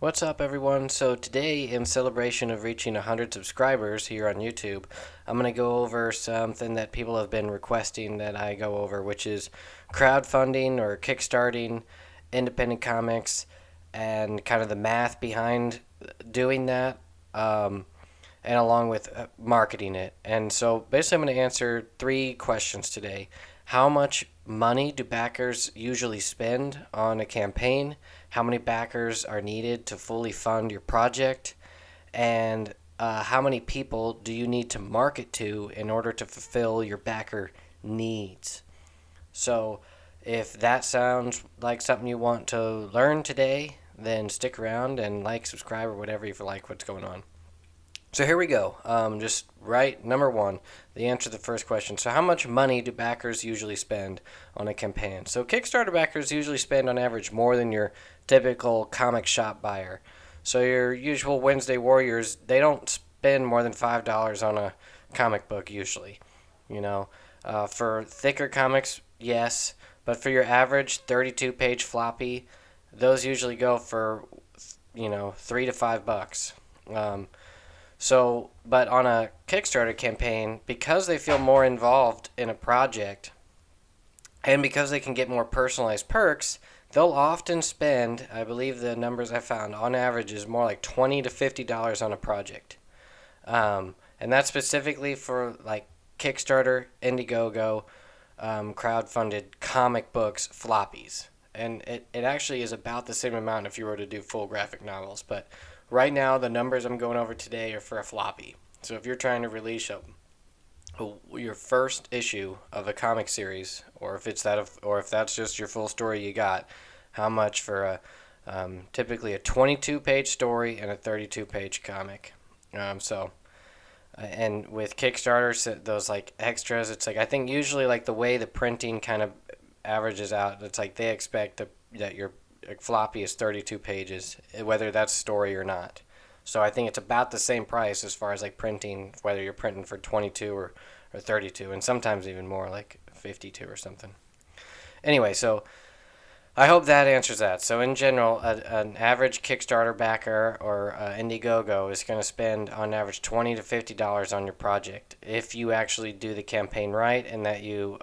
What's up, everyone? So, today, in celebration of reaching 100 subscribers here on YouTube, I'm going to go over something that people have been requesting that I go over, which is crowdfunding or kickstarting independent comics and kind of the math behind doing that, and along with marketing it. And so, basically, I'm going to answer three questions today. How much money do backers usually spend on a campaign? How many backers are needed to fully fund your project? And how many people do you need to market to in order to fulfill your backer needs? So, if that sounds like something you want to learn today, then stick around and like, subscribe, or whatever if you like what's going on. So here we go. Just right, number one, the answer to the first question. So, how much money do backers usually spend on a campaign? So, Kickstarter backers usually spend on average more than your typical comic shop buyer. So, your usual Wednesday Warriors, they don't spend more than $5 on a comic book usually. For thicker comics, yes, but for your average 32-page floppy, those usually go for $3 to $5. But on a Kickstarter campaign, because they feel more involved in a project and because they can get more personalized perks, they'll often spend, I believe the numbers I found, on average is more like $20 to $50 on a project. And that's specifically for like Kickstarter, Indiegogo, crowdfunded comic books, floppies. And it actually is about the same amount if you were to do full graphic novels. But right now, the numbers I'm going over today are for a floppy. So if you're trying to release your first issue of a comic series, or if that's just your full story you got, how much for typically a 22-page story and a 32-page comic. And with Kickstarter, those like extras, it's like I think usually like the way the printing kind of averages out, it's like they expect that your floppy is 32 pages, whether that's story or not. So I think it's about the same price as far as like printing, whether you're printing for 22 or 32, and sometimes even more, like 52 or something. Anyway, so I hope that answers that. So in general, an average Kickstarter backer or Indiegogo is going to spend on average $20 to $50 on your project if you actually do the campaign right and that you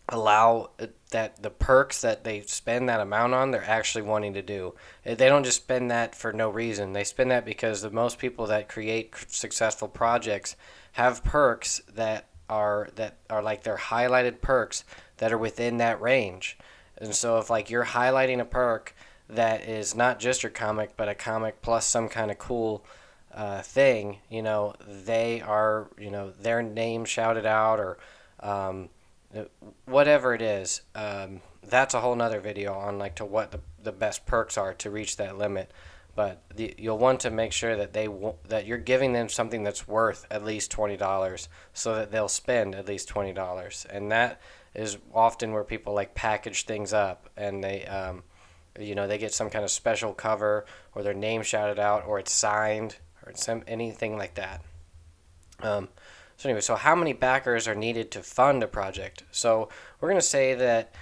allow that the perks that they spend that amount on, they're actually wanting to do. They don't just spend that for no reason. They spend that because the most people that create successful projects have perks that are like their highlighted perks that are within that range. And so if like you're highlighting a perk that is not just your comic, but a comic plus some kind of cool thing, they are, their name shouted out or whatever it is. That's a whole nother video on like to what the best perks are to reach that limit. But you'll want to make sure that that you're giving them something that's worth at least $20, so that they'll spend at least $20, and that is often where people like package things up and they get some kind of special cover or their name shouted out or it's signed or anything like that. So anyway, so how many backers are needed to fund a project? So we're going to say that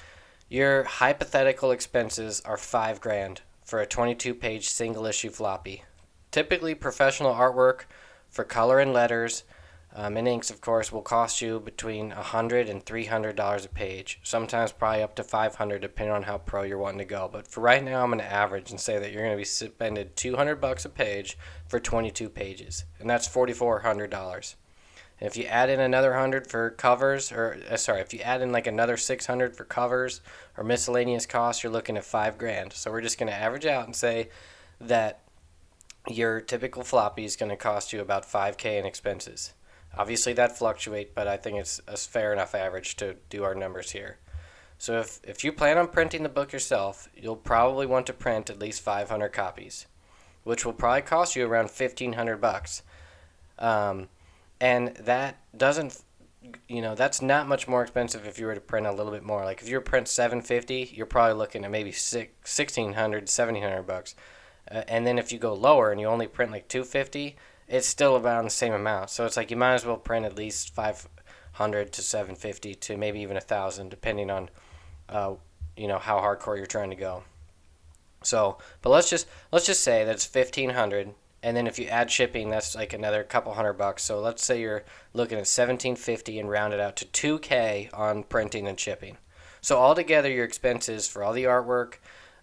your hypothetical expenses are $5,000 for a 22-page single issue floppy. Typically, professional artwork for color and letters and inks, of course, will cost you between $100 and $300 a page. Sometimes probably up to $500, depending on how pro you're wanting to go. But for right now, I'm going to average and say that you're going to be spending $200 a page for 22 pages, and that's $4,400. And if you add in another 100 for covers, if you add in like another 600 for covers or miscellaneous costs, you're looking at $5,000. So we're just going to average out and say that your typical floppy is going to cost you about $5,000 in expenses. Obviously that fluctuates, but I think it's a fair enough average to do our numbers here. So if you plan on printing the book yourself, you'll probably want to print at least 500 copies, which will probably cost you around $1,500. And that doesn't, that's not much more expensive if you were to print a little bit more. Like if you were to print 750, you're probably looking at maybe $1,600, $1,700. And then if you go lower and you only print like 250, it's still about the same amount. So it's like you might as well print at least 500 to 750 to maybe even 1,000, depending on, how hardcore you're trying to go. So, but let's just say that's 1,500, and then if you add shipping, that's like another couple $100. So let's say you're looking at 1,750 and round it out to 2K on printing and shipping. So altogether, your expenses for all the artwork,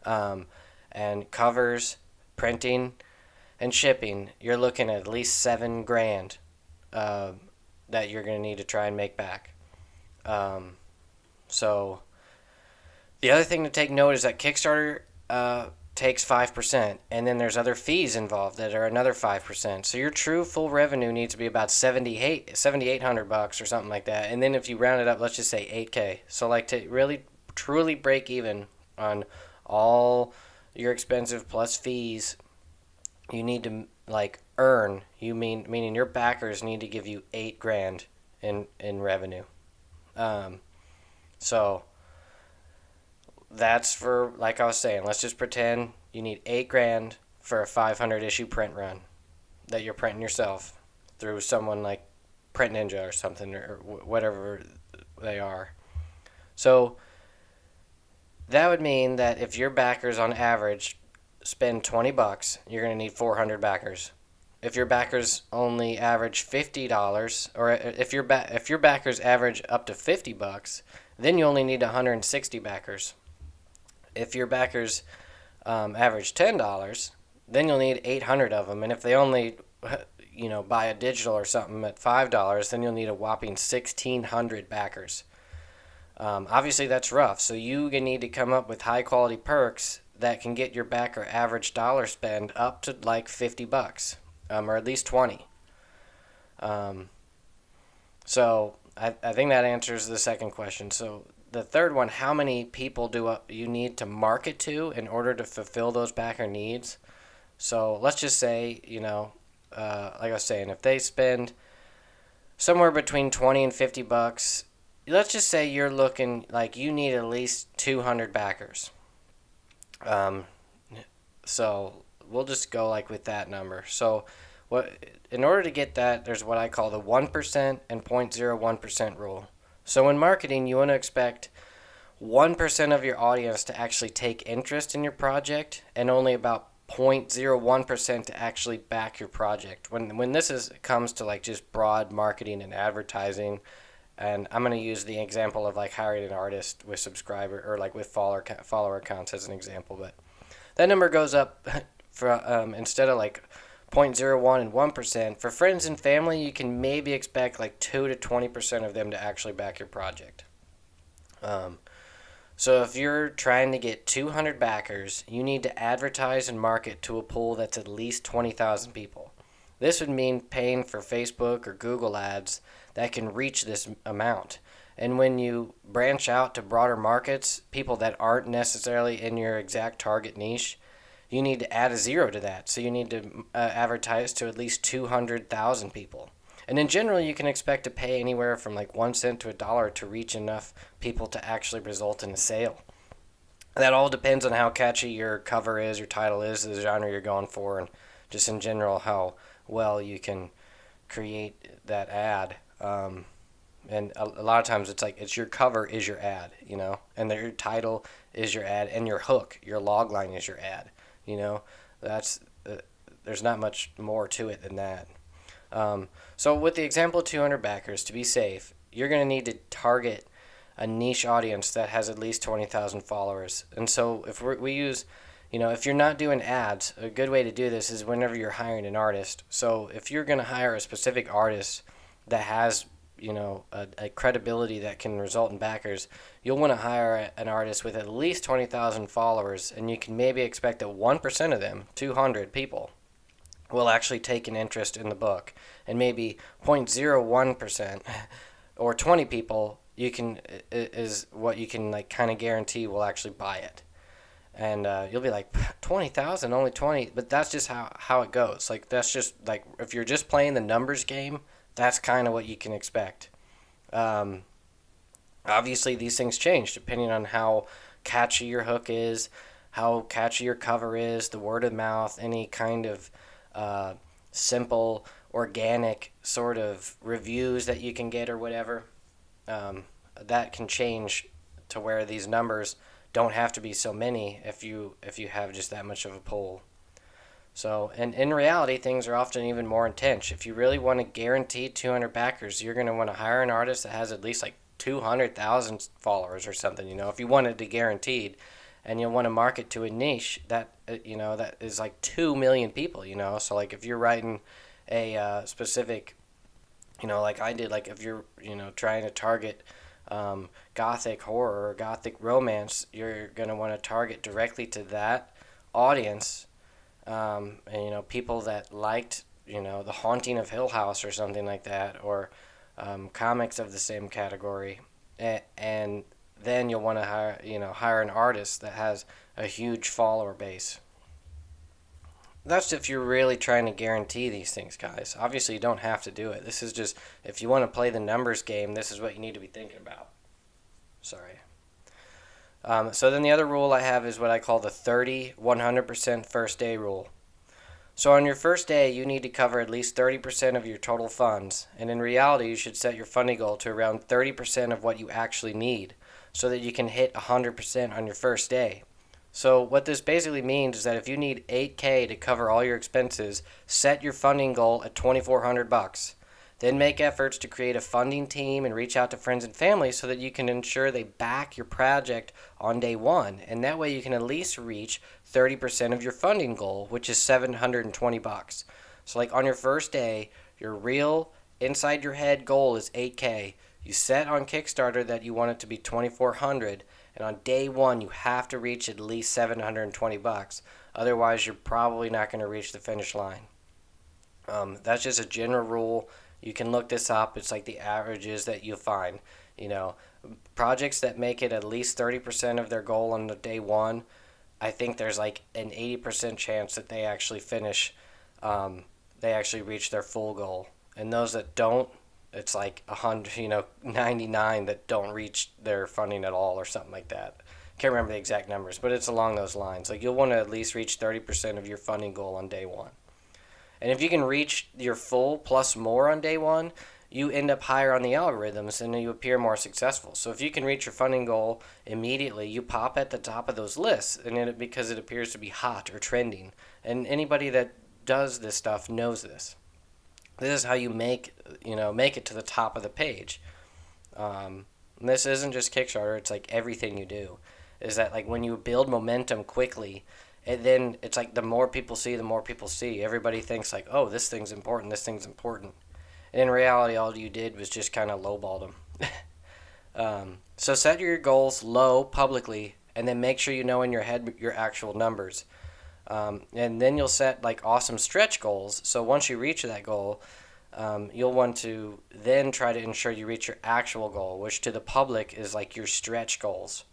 um, and covers, printing, and shipping, you're looking at least 7 grand uh, that you're going to need to try and make back. Um, so the other thing to take note is that Kickstarter takes 5%, and then there's other fees involved that are another 5%. So your true full revenue needs to be about 7,800 bucks or something like that. And then if you round it up, let's just say 8K. So like to really truly break even on all your expensive plus fees, you need to like earn. Meaning your backers need to give you 8 grand in revenue. Um, so that's for, like I was saying, let's just pretend you need 8 grand for a 500 issue print run that you're printing yourself through someone like Print Ninja or something, or whatever they are. So that would mean that if your backers on average spend $20, you're going to need 400 backers. If your backers only average $50, or if your backers average up to $50, then you only need 160 backers. If your backers average $10, then you'll need 800 of them. And if they only, buy a digital or something at $5, then you'll need a whopping 1,600 backers. Obviously, that's rough. So you need to come up with high quality perks that can get your backer average dollar spend up to like $50, or at least 20. So I think that answers the second question. So the third one, how many people do you need to market to in order to fulfill those backer needs? So let's just say, like I was saying, if they spend somewhere between 20 and $50, let's just say you're looking like you need at least 200 backers. So we'll just go like with that number. So in order to get that, there's what I call the 1% and 0.01% rule. So in marketing, you want to expect 1% of your audience to actually take interest in your project, and only about 0.01% to actually back your project. When this comes to like just broad marketing and advertising, and I'm going to use the example of like hiring an artist with subscriber or like with follower counts as an example, but that number goes up for instead of like 0.01 and 1%. For friends and family, you can maybe expect like 2 to 20% of them to actually back your project. So if you're trying to get 200 backers, you need to advertise and market to a pool that's at least 20,000 people. This would mean paying for Facebook or Google ads that can reach this amount. And when you branch out to broader markets, people that aren't necessarily in your exact target niche, you need to add a zero to that. So you need to advertise to at least 200,000 people. And in general, you can expect to pay anywhere from like 1 cent to $1 to reach enough people to actually result in a sale. That all depends on how catchy your cover is, your title is, the genre you're going for, and just in general how well you can create that ad. And a lot of times it's your cover is your ad, and your title is your ad, and your hook, your log line is your ad. That's there's not much more to it than that. So with the example of 200 backers, to be safe, you're going to need to target a niche audience that has at least 20,000 followers. And so if we use, if you're not doing ads, a good way to do this is whenever you're hiring an artist. So if you're going to hire a specific artist that has, a credibility that can result in backers, you'll want to hire an artist with at least 20,000 followers, and you can maybe expect that 1% of them, 200 people, will actually take an interest in the book, and maybe 0.01% or 20 people is what you can like kind of guarantee will actually buy it. And you'll be like, 20,000, only 20, but that's just how it goes. Like that's just like if you're just playing the numbers game, that's kind of what you can expect. Obviously, these things change depending on how catchy your hook is, how catchy your cover is, the word of mouth, any kind of simple, organic sort of reviews that you can get or whatever. That can change to where these numbers don't have to be so many if you have just that much of a pool. So, and in reality, things are often even more intense. If you really want to guarantee 200 backers, you're going to want to hire an artist that has at least like 200,000 followers or something, if you want it to guaranteed. And you'll want to market to a niche that, that is like 2 million people, So, like, if you're writing a specific, like I did, like if you're, trying to target gothic horror or gothic romance, you're going to want to target directly to that audience. And people that liked The Haunting of Hill House or something like that, or comics of the same category, and then you'll want to hire an artist that has a huge follower base. That's if you're really trying to guarantee these things, guys. Obviously, you don't have to do it. This is just if you want to play the numbers game. This is what you need to be thinking about. Sorry. So then the other rule I have is what I call the 30-100% first day rule. So on your first day, you need to cover at least 30% of your total funds. And in reality, you should set your funding goal to around 30% of what you actually need so that you can hit 100% on your first day. So what this basically means is that if you need $8K to cover all your expenses, set your funding goal at $2,400. Then make efforts to create a funding team and reach out to friends and family so that you can ensure they back your project on day one. And that way you can at least reach 30% of your funding goal, which is $720. So like on your first day, your real inside your head goal is 8K. You set on Kickstarter that you want it to be $2,400, and on day one you have to reach at least $720. Otherwise, you're probably not going to reach the finish line. That's just a general rule. You can look this up. It's like the averages that you'll find. Projects that make it at least 30% of their goal on the day one, I think there's like an 80% chance that they actually finish, they actually reach their full goal. And those that don't, it's like 99 that don't reach their funding at all or something like that. Can't remember the exact numbers, but it's along those lines. Like you'll want to at least reach 30% of your funding goal on day one. And if you can reach your full plus more on day one, you end up higher on the algorithms and you appear more successful. So if you can reach your funding goal immediately, you pop at the top of those lists, and because it appears to be hot or trending. And anybody that does this stuff knows this. This is how you make it to the top of the page. This isn't just Kickstarter, it's like everything you do. Is that like when you build momentum quickly, and then it's like the more people see, the more people see. Everybody thinks like, oh, this thing's important, this thing's important. And in reality, all you did was just kind of lowball them. So set your goals low publicly, and then make sure you know in your head your actual numbers. And then you'll set like awesome stretch goals. So once you reach that goal, you'll want to then try to ensure you reach your actual goal, which to the public is like your stretch goals.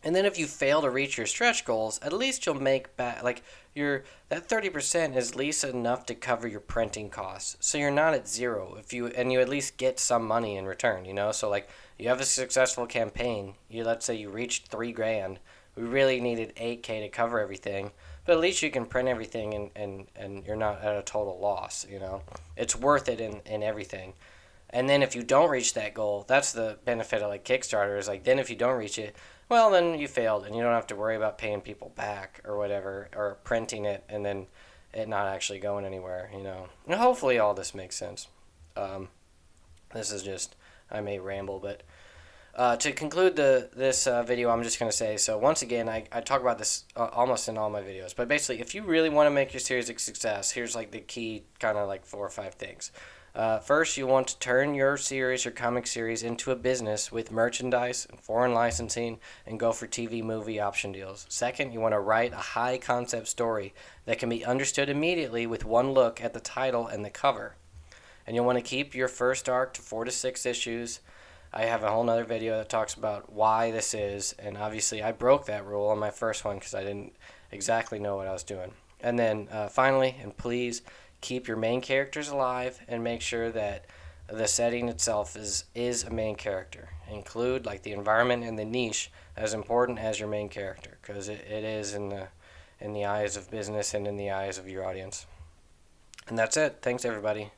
And then if you fail to reach your stretch goals, at least you'll make back like that 30% is at least enough to cover your printing costs. So you're not at zero you at least get some money in return, So like you have a successful campaign, let's say you reached $3,000. We really needed $8K to cover everything, but at least you can print everything and you're not at a total loss, It's worth it in everything. And then if you don't reach that goal, that's the benefit of like Kickstarter is like then if you don't reach it, well then you failed and you don't have to worry about paying people back or whatever or printing it and then it not actually going anywhere, And hopefully all this makes sense. This is just I may ramble, but to conclude this video, I'm just going to say, so once again, I talk about this almost in all my videos, but basically, if you really want to make your series a success, here's like the key kind of like 4 or 5 things. First, you want to turn your series or comic series into a business with merchandise and foreign licensing and go for TV movie option deals. Second, you want to write a high concept story that can be understood immediately with one look at the title and the cover. And you'll want to keep your first arc to 4 to 6 issues. I have a whole nother video that talks about why this is, and obviously I broke that rule on my first one because I didn't exactly know what I was doing. And then finally, and please, keep your main characters alive and make sure that the setting itself is a main character. Include like the environment and the niche as important as your main character because it is in the eyes of business and in the eyes of your audience. And that's it. Thanks, everybody.